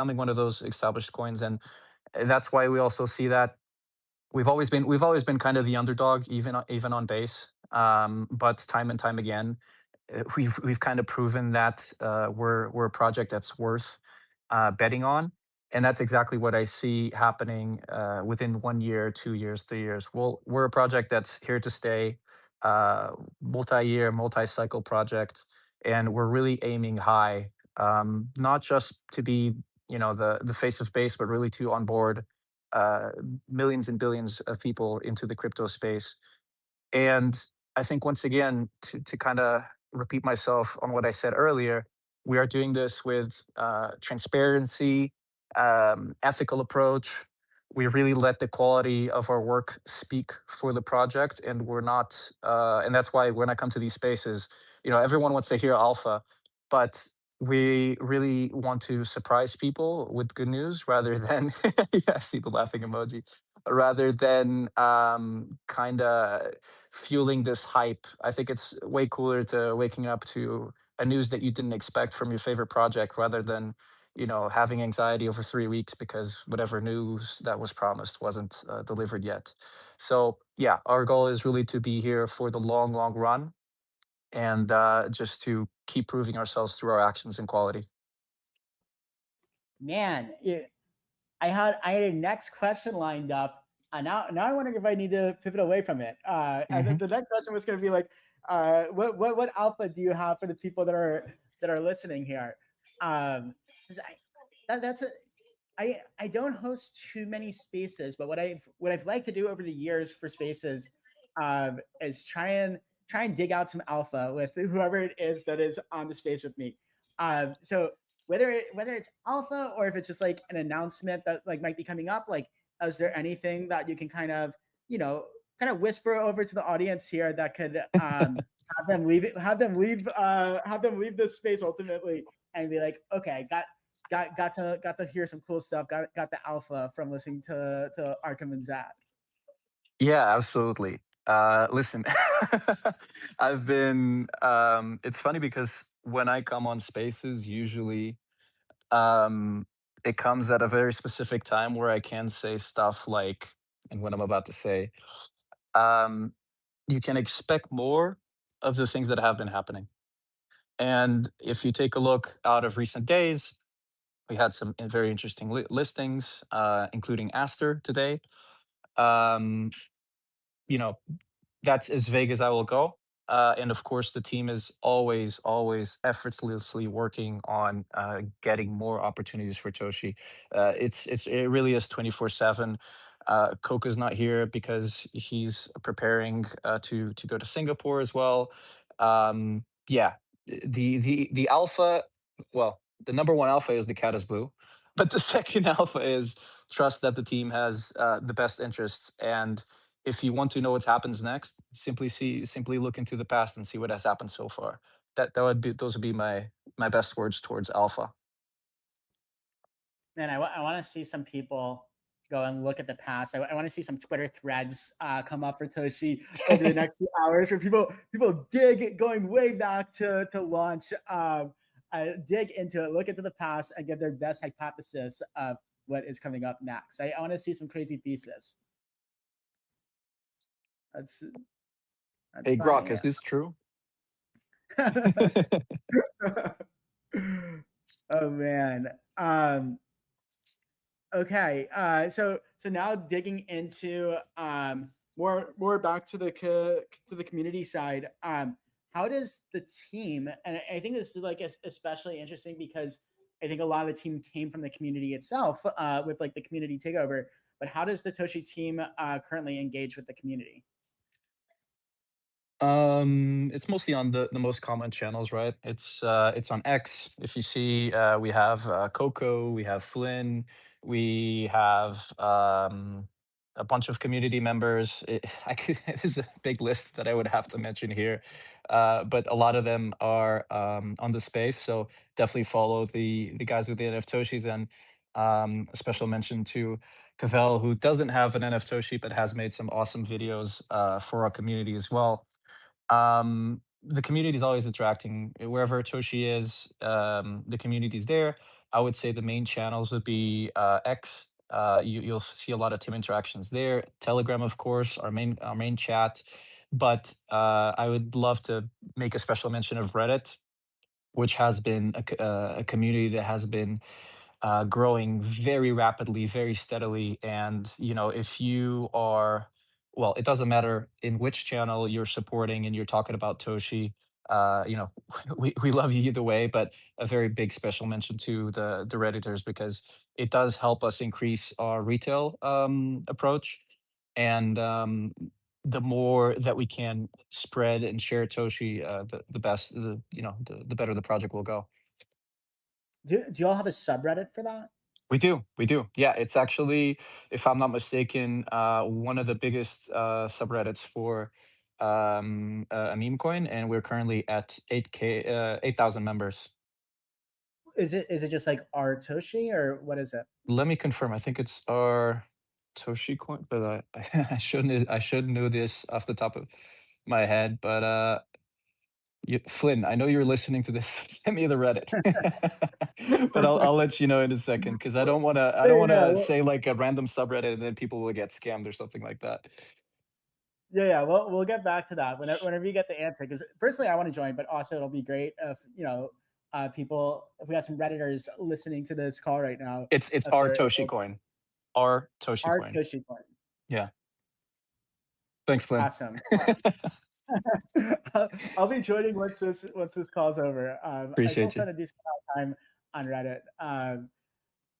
becoming one of those established coins, and that's why we also see that we've always been kind of the underdog, even on base. But time and time again, we've kind of proven that we're a project that's worth betting on, and that's exactly what I see happening within 1 year, 2 years, 3 years. We're a project that's here to stay, multi-year, multi-cycle project, and we're really aiming high, not just to be the face of base, but really to onboard uh, millions and billions of people into the crypto space. And I think once again, to kind of repeat myself on what I said earlier, we are doing this with transparency, ethical approach. We really let the quality of our work speak for the project, and we're not. And that's why when I come to these spaces, everyone wants to hear alpha, but we really want to surprise people with good news rather than yeah, I see the laughing emoji, rather than kind of fueling this hype. I think it's way cooler to waking up to a news that you didn't expect from your favorite project rather than, having anxiety over 3 weeks because whatever news that was promised wasn't delivered yet. So, yeah, our goal is really to be here for the long, long run and just to keep proving ourselves through our actions and quality. Man, I had a next question lined up. Now I wonder if I need to pivot away from it. And then Hmm. the next question was going to be like, what alpha do you have for the people that are listening here? 'Cause that's a I don't host too many spaces, but what I've liked to do over the years for spaces is try and dig out some alpha with whoever it is that is on the space with me. So whether it's alpha or if it's just like an announcement that like might be coming up, like is there anything that you can kind of whisper over to the audience here that could have them leave this space ultimately and be like, okay, got to hear some cool stuff. Got the alpha from listening to Arkham and Zach. Yeah, absolutely. Listen, it's funny because when I come on spaces, usually um, it comes at a very specific time where I can say stuff like, and what I'm about to say, um, you can expect more of the things that have been happening. And if you take a look out of recent days, we had some very interesting listings, including Aster today. Um, you know, that's as vague as I will go. And of course, the team is always, always effortlessly working on getting more opportunities for Toshi. It really is 24/7. Koka's not here because he's preparing to go to Singapore as well. Yeah, the alpha. Well, the number one alpha is the cat is blue, but the second alpha is trust that the team has the best interests. And if you want to know what happens next, simply look into the past and see what has happened so far. Those would be my best words towards alpha. Man, I want to see some people go and look at the past. I want to see some Twitter threads come up for Toshi over the next few hours, where people dig going way back to launch, dig into it, look into the past, and give their best hypothesis of what is coming up next. I want to see some crazy thesis. That's that's Hey Grok, funny. is this true? Oh man. Okay. So now digging into more back to the community side. How does the team, and I think this is like especially interesting because I think a lot of the team came from the community itself with like the community takeover. But how does the Toshi team currently engage with the community? It's mostly on the most common channels, right? It's on X. If you see, we have Coco, we have Flynn, we have a bunch of community members. There's a big list that I would have to mention here, but a lot of them are on the space. So definitely follow the guys with the NF Toshis, and a special mention to Cavell, who doesn't have an NF Toshi but has made some awesome videos for our community as well. The community is always interacting wherever Toshi is. The community is there. I would say the main channels would be X. You'll see a lot of team interactions there. Telegram, of course, our main chat. But I would love to make a special mention of Reddit, which has been a community that has been growing very rapidly, very steadily. And if you are, well, it doesn't matter in which channel you're supporting and you're talking about Toshi. We love you either way, but a very big special mention to the Redditors, because it does help us increase our retail approach. And the more that we can spread and share Toshi, the best, the better the project will go. Do y'all have a subreddit for that? We do, we do. Yeah, it's actually, if I'm not mistaken, one of the biggest subreddits for a meme coin, and we're currently at 8,000 members. Is it just like our Toshi or what is it? Let me confirm. I think it's our Toshi coin, but I should know this off the top of my head. But Flynn, I know you're listening to this. Send me the Reddit, but I'll let you know in a second, because I don't Yeah, yeah, wanna well, say like a random subreddit and then people will get scammed or something like that. yeah, yeah. We'll get back to that whenever you get the answer. Because personally, I want to join, but also it'll be great if people, if we have some redditors listening to this call right now, It's if our they're Toshi able, coin, our Toshi our coin. Toshi coin. Yeah. Thanks, Flynn. Awesome. I'll be joining once this call's over. I still Appreciate you. spend a decent amount of time on Reddit.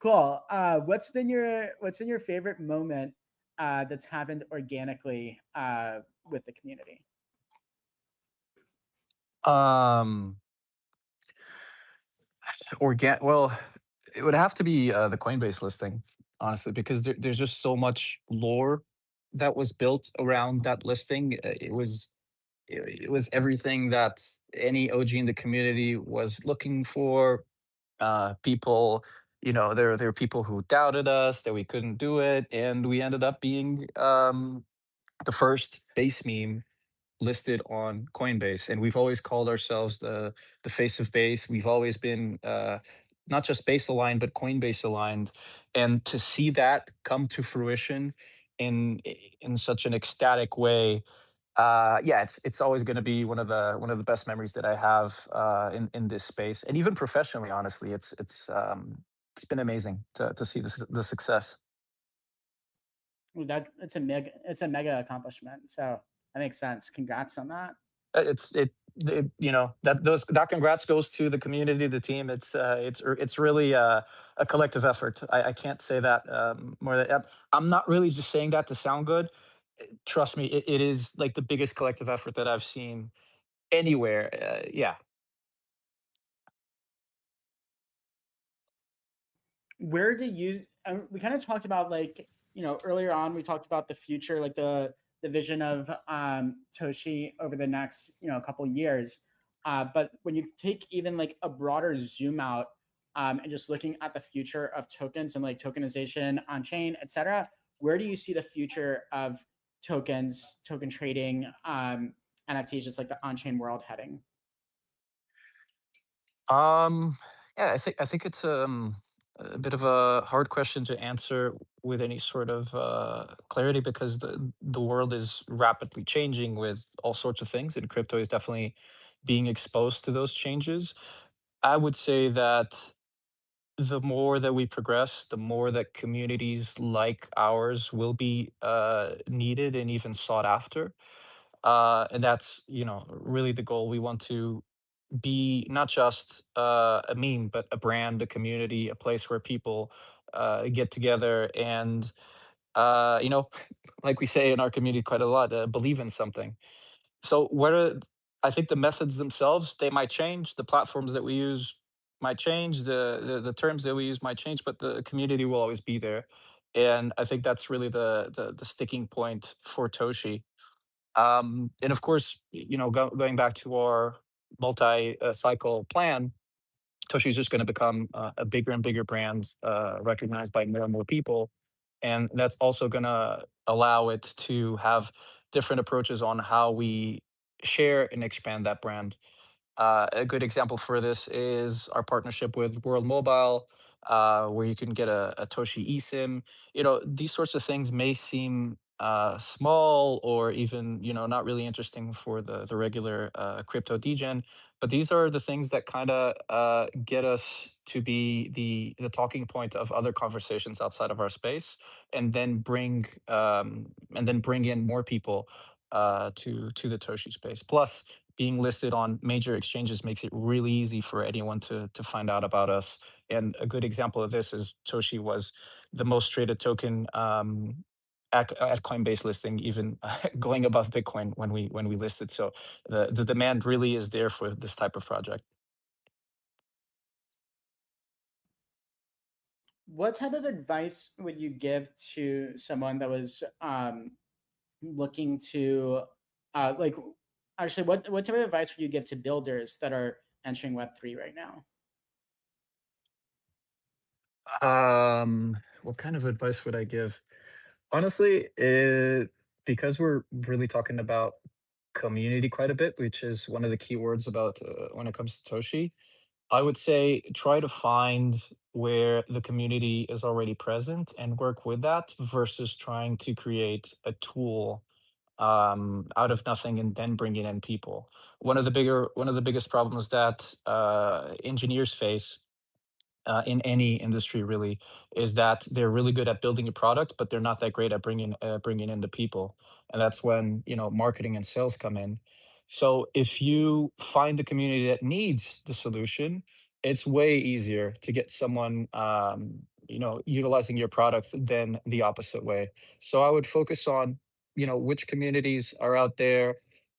Cool. What's been your favorite moment that's happened organically with the community? Um, well, it would have to be the Coinbase listing, honestly, because there's just so much lore that was built around that listing. It was everything that any OG in the community was looking for. People, there were people who doubted us that we couldn't do it, and we ended up being the first base meme listed on Coinbase, and we've always called ourselves the face of base. We've always been not just base aligned, but Coinbase aligned, and to see that come to fruition in such an ecstatic way, yeah, it's always going to be one of the best memories that I have in this space, and even professionally. Honestly, it's been amazing to see the success. Ooh, it's a mega accomplishment. So that makes sense. Congrats on that. That congrats goes to the community, the team. It's really a collective effort. I can't say that more than I'm not really just saying that to sound good. Trust me, it is like the biggest collective effort that I've seen anywhere. Yeah. Where do you we kind of talked about, like, earlier on we talked about the future, like the vision of Toshi over the next couple years, but when you take even like a broader zoom out, and just looking at the future of tokens and like tokenization on chain, etc., where do you see the future of token trading, NFTs, just like the on chain world heading? Um, yeah, I think it's a bit of a hard question to answer with any sort of clarity, because the world is rapidly changing with all sorts of things, and crypto is definitely being exposed to those changes. I would say that the more that we progress, the more that communities like ours will be needed and even sought after. And that's really the goal. We want to be not just a meme, but a brand, a community, a place where people get together and, like we say in our community quite a lot, believe in something. So I think the methods themselves, they might change. The platforms that we use might change. The terms that we use might change, but the community will always be there. And I think that's really the sticking point for Toshi. And of course, going back to our multi-cycle plan, Toshi's just going to become a bigger and bigger brand, recognized by more and more people, and that's also going to allow it to have different approaches on how we share and expand that brand. A good example for this is our partnership with World Mobile, where you can get a Toshi eSIM. These sorts of things may seem small or even, not really interesting for the regular crypto degen, but these are the things that kind of get us to be the talking point of other conversations outside of our space, and then bring in more people to the Toshi space. Plus, being listed on major exchanges makes it really easy for anyone to find out about us. And a good example of this is Toshi was the most traded token at Coinbase listing, even going above Bitcoin when we listed. So the demand really is there for this type of project. What type of advice would you give to someone that was looking to like actually what type of advice would you give to builders that are entering Web3 right now? What kind of advice would I give? Honestly, because we're really talking about community quite a bit, which is one of the key words about when it comes to Toshi. I would say try to find where the community is already present and work with that versus trying to create a tool out of nothing and then bringing in people. One of the biggest problems that engineers face in any industry really is that they're really good at building a product, but they're not that great at bringing in the people, and that's when marketing and sales come in. So if you find the community that needs the solution, it's way easier to get someone utilizing your product than the opposite way. So I would focus on which communities are out there.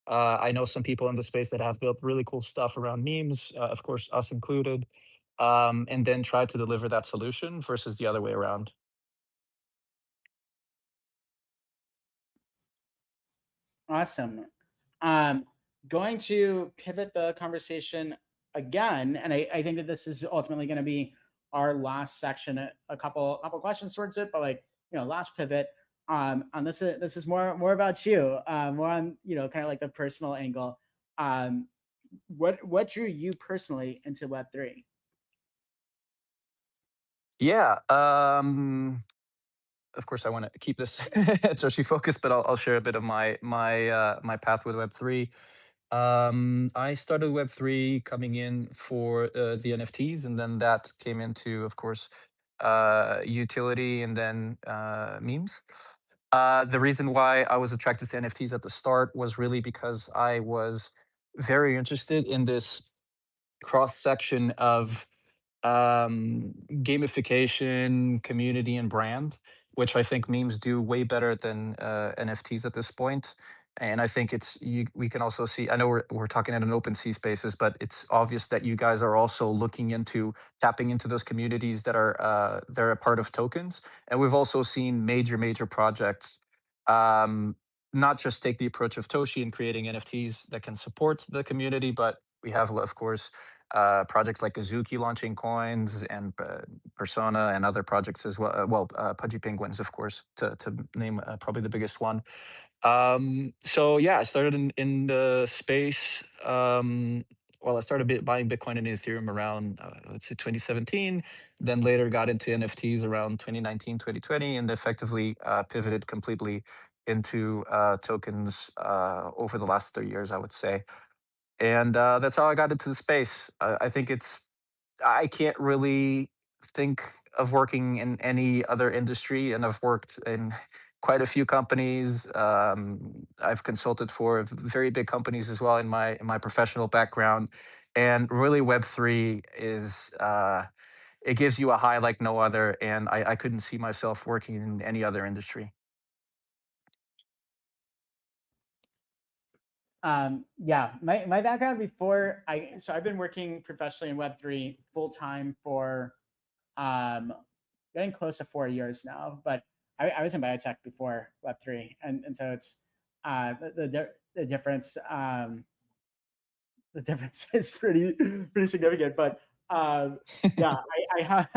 I know some people in the space that have built really cool stuff around memes, of course, us included, and then try to deliver that solution versus the other way around. Awesome. Um, Going to pivot the conversation again, and I think that this is ultimately going to be our last section. A couple questions towards it, but like last pivot. On this is more about you, more on kind of like the personal angle. Um, what drew you personally into Web3? Yeah. Of course, I want to keep this Toshi focused, but I'll share a bit of my path with Web3. I started Web3 coming in for the NFTs, and then that came into, of course, utility and then memes. The reason why I was attracted to NFTs at the start was really because I was very interested in this cross section of gamification, community, and brand, which I think memes do way better than NFTs at this point. And I think we can also see. I know we're talking in an open sea spaces, but it's obvious that you guys are also looking into tapping into those communities that are they're a part of tokens. And we've also seen major projects. Um, Not just take the approach of Toshi and creating NFTs that can support the community, but we have, of course, projects like Azuki launching coins and Persona and other projects as well. Pudgy Penguins, of course, to name probably the biggest one. So yeah, I started in the space. Well, I started buying Bitcoin and Ethereum around let's say 2017. Then later got into NFTs around 2019, 2020, and effectively pivoted completely into tokens over the last 3 years, I would say. And that's how I got into the space. I think I can't really think of working in any other industry, and I've worked in quite a few companies. I've consulted for very big companies as well in my professional background, and really Web3 is it gives you a high like no other, and I couldn't see myself working in any other industry. Yeah, my background before I've been working professionally in Web3 full time for um, getting close to 4 years now. But I was in biotech before Web3, and so it's the difference. The difference is pretty significant. But um, yeah, I have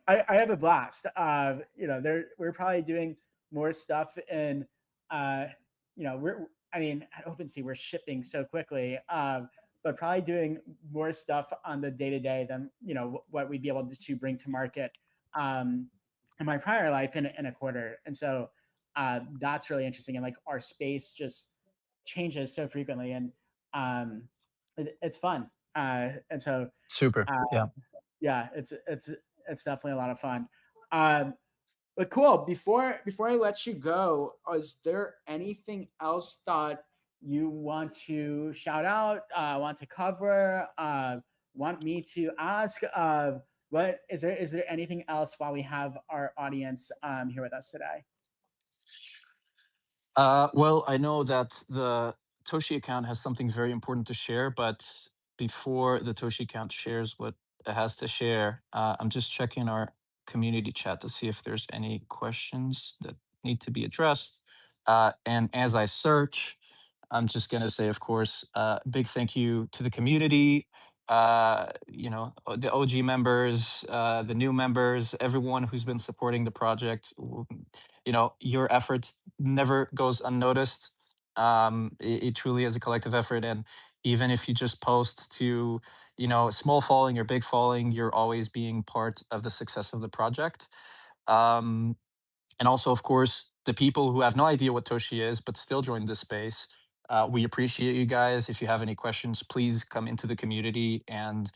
I have a blast. We're probably doing more stuff in we're I mean at OpenSea we're shipping so quickly. but probably doing more stuff on the day to day than what we'd be able to bring to market um, in my prior life in a quarter. And so that's really interesting. And like our space just changes so frequently, and it's fun. And so Super. uh, Yeah. yeah, it's definitely a lot of fun. Um, but cool. Before I let you go, is there anything else that you want to shout out? Want to cover? Want me to ask? What is there? Is there anything else while we have our audience here with us today? Well, I know that the Toshi account has something very important to share, but before the Toshi account shares what it has to share, I'm just checking our community chat to see if there's any questions that need to be addressed. And as I search, I'm just going to say, of course, big thank you to the community, the OG members, the new members, everyone who's been supporting the project. Your efforts never goes unnoticed. It truly is a collective effort, and even if you just post to, small falling or big falling, you're always being part of the success of the project. Um, and also, of course, the people who have no idea what Toshi is but still join this space. We appreciate you guys. If you have any questions, please come into the community and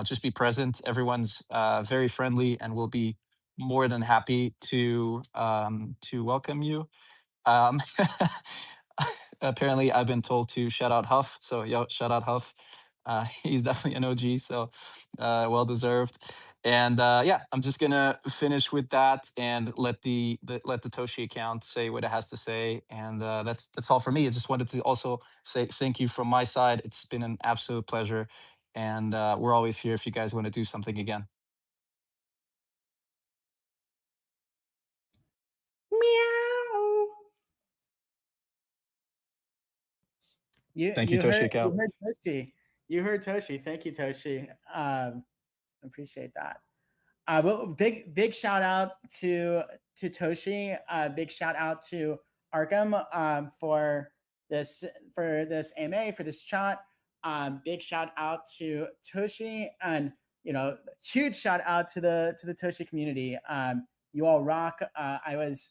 just be present. Everyone's very friendly, and we'll be more than happy to welcome you. Um, Apparently, I've been told to shout out Huff. So, yo, shout out Huff. He's definitely an OG, so well deserved. And yeah, I'm just gonna finish with that and let the Toshi account say what it has to say. And that's all for me. I just wanted to also say thank you from my side. It's been an absolute pleasure, and we're always here if you guys want to do something again. Meow. You Thank you, you Toshi heard you account. heard Toshi. You heard Toshi. Thank you, Toshi. Appreciate that. Well, big shout out to Toshi. Big shout out to Arkham this for this AMA for this chat. Big shout out to Toshi, and huge shout out to the Toshi community. You all rock. I was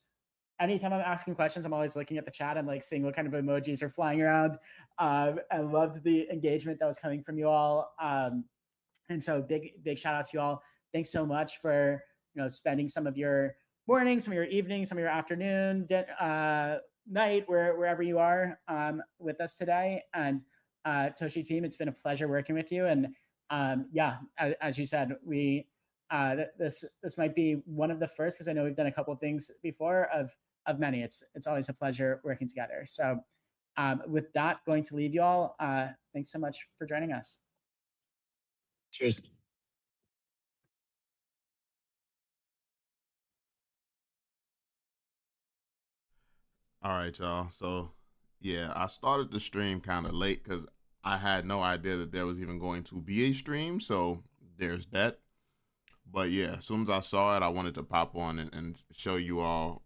Anytime I'm asking questions, I'm always looking at the chat. I'm like seeing what kind of emojis are flying around. I loved the engagement that was coming from you all. And so big shout out to you all. Thanks so much for spending some of your morning, some of your evening, some of your afternoon, night, wherever you are with us today. And Toshi team, it's been a pleasure working with you. And yeah, as you said, this might be one of the first, because I know we've done a couple of things before of many. It's always a pleasure working together. So with that, going to leave you all. Thanks so much for joining us. Cheers. All right, y'all. So, yeah, I started the stream kind of late because I had no idea that there was even going to be a stream. So, there's that. But yeah, as soon as I saw it, I wanted to pop on and show you all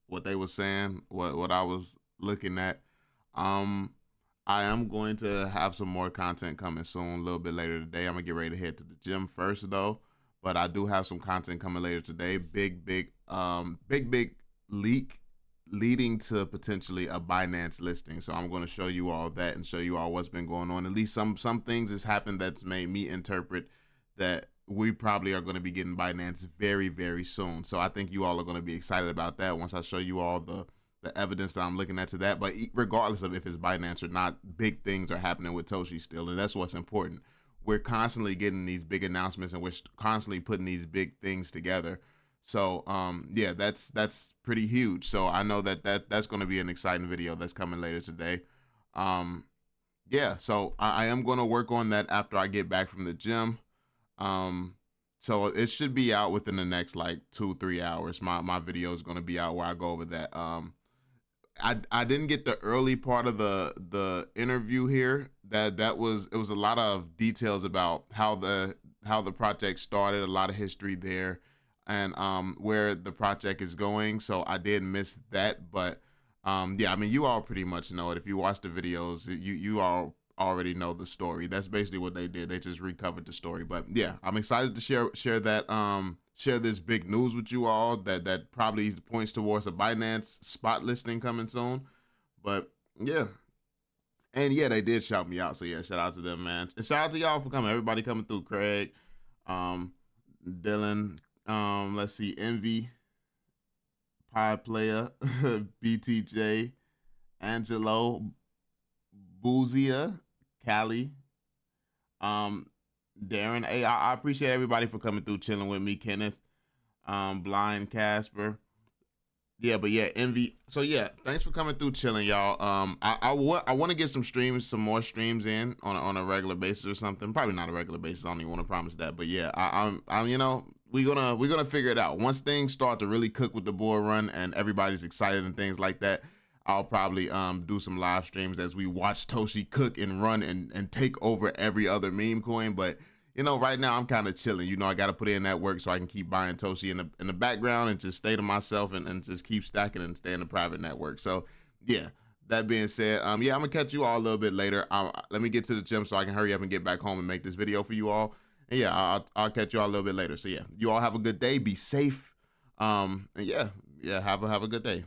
what they were saying, what I was looking at. Um, I am going to have some more content coming soon, a little bit later today. I'm gonna get ready to head to the gym first though, but I do have some content coming later today. Big leak leading to potentially a Binance listing. So I'm going to show you all that and show you all what's been going on. At least some things has happened that's made me interpret that we probably are going to be getting Binance very, very soon. So I think you all are going to be excited about that once I show you all the evidence that I'm looking at to that. But regardless of if it's Binance or not, big things are happening with Toshi still, and that's what's important. We're constantly getting these big announcements, and we're constantly putting these big things together. So yeah, that's pretty huge. So I know that's going to be an exciting video that's coming later today. Yeah, so I am going to work on that after I get back from the gym. So it should be out within the next like 2-3 hours. My video is going to be out where I go over that. I didn't get the early part of the interview here. It was a lot of details about how the project started, a lot of history there, and where the project is going. So I did miss that, but yeah, I mean, you all pretty much know it. If you watch the videos, you all already know the story. That's basically what they did. They just recovered the story. But yeah, I'm excited to share that share this big news with you all that probably points towards a Binance spot listing coming soon. But yeah. And yeah, they did shout me out. So yeah, shout out to them, man. And shout out to y'all for coming. Everybody coming through. Craig, Dylan, let's see, Envy, Pie Player, BTJ, Angelo, Boozia, Callie, Darren. Hey, I appreciate everybody for coming through, chilling with me. Kenneth, Blind Casper. Yeah, but yeah, Envy. So yeah, thanks for coming through, chilling, y'all. I want to get some more streams in on a regular basis or something. Probably not a regular basis. I don't even want to promise that. But yeah, I'm you know, we're gonna figure it out. Once things start to really cook with the bull run and everybody's excited and things like that, I'll probably do some live streams as we watch Toshi cook and run and take over every other meme coin. But you know, right now I'm kind of chilling. You know, I got to put in that work so I can keep buying Toshi in the background and just stay to myself and just keep stacking and stay in the private network. So yeah, that being said, yeah, I'm gonna catch you all a little bit later. Let me get to the gym so I can hurry up and get back home and make this video for you all. And yeah, I'll catch you all a little bit later. So yeah, you all have a good day. Be safe. And yeah, have a good day.